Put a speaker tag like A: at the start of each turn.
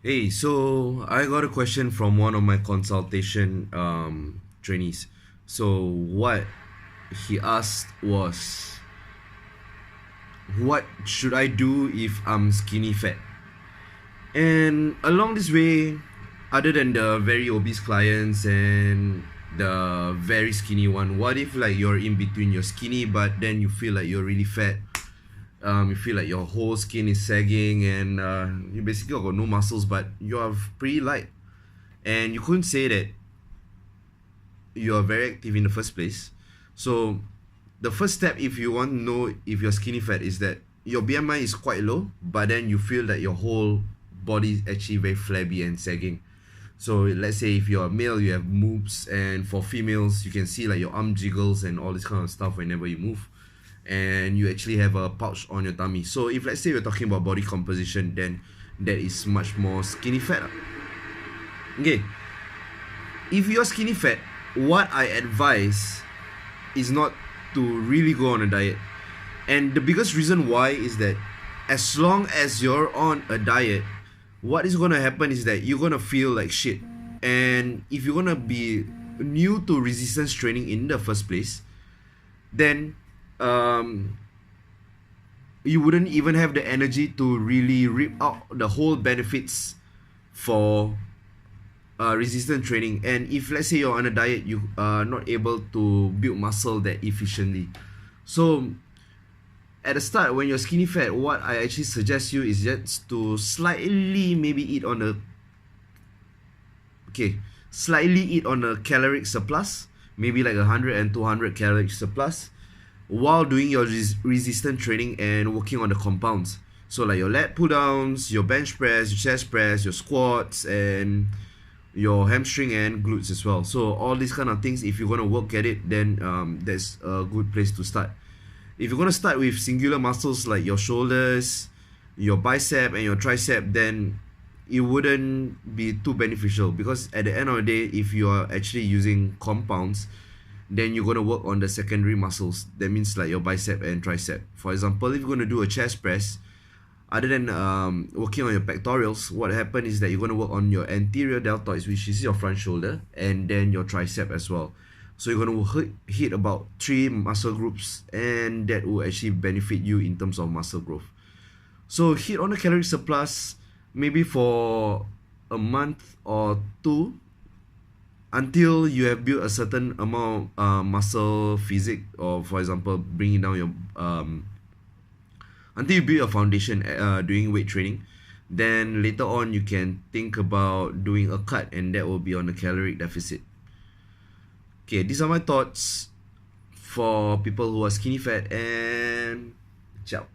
A: Hey, so I got a question from one of my consultation trainees. So what he asked was, what should I do if I'm skinny fat? And along this way, other than the very obese clients and the very skinny one, what if like you're in between, you're skinny but then you feel like you're really fat? You feel like your whole skin is sagging and you basically got no muscles, but you're pretty light. And you couldn't say that you're very active in the first place. So the first step, if you want to know if you're skinny fat, is that your BMI is quite low, but then you feel that your whole body is actually very flabby and sagging. So let's say if you're a male, you have moves, and for females, you can see like your arm jiggles and all this kind of stuff whenever you move, and you actually have a pouch on your tummy. So if let's say we're talking about body composition, then that is much more skinny fat. Okay, if you're skinny fat, what I advise is not to really go on a diet. And the biggest reason why is that as long as you're on a diet, what is going to happen is that you're going to feel like shit. And if you're going to be new to resistance training in the first place, then you wouldn't even have the energy to really rip out the whole benefits for resistance training. And if let's say you're on a diet, you are not able to build muscle that efficiently. So at the start, when you're skinny fat, what I actually suggest you is just to slightly maybe eat on a caloric surplus, maybe like 100 and 200 caloric surplus, while doing your resistance training and working on the compounds. So like your lat pull downs, your bench press, your chest press, your squats, and your hamstring and glutes as well. So all these kind of things, if you're going to work at it, then that's a good place to start. If you're going to start with singular muscles like your shoulders, your bicep and your tricep, then it wouldn't be too beneficial, because at the end of the day, if you are actually using compounds, then you're going to work on the secondary muscles. That means like your bicep and tricep. For example, if you're going to do a chest press, other than working on your pectorals, what happens is that you're going to work on your anterior deltoids, which is your front shoulder, and then your tricep as well. So you're going to hit about 3 muscle groups, and that will actually benefit you in terms of muscle growth. So hit on a calorie surplus maybe for a month or two, until you have built a certain amount of muscle physique, or for example bringing down your until you build a foundation doing weight training. Then later on you can think about doing a cut, and that will be on a caloric deficit. Okay, these are my thoughts for people who are skinny fat, and ciao.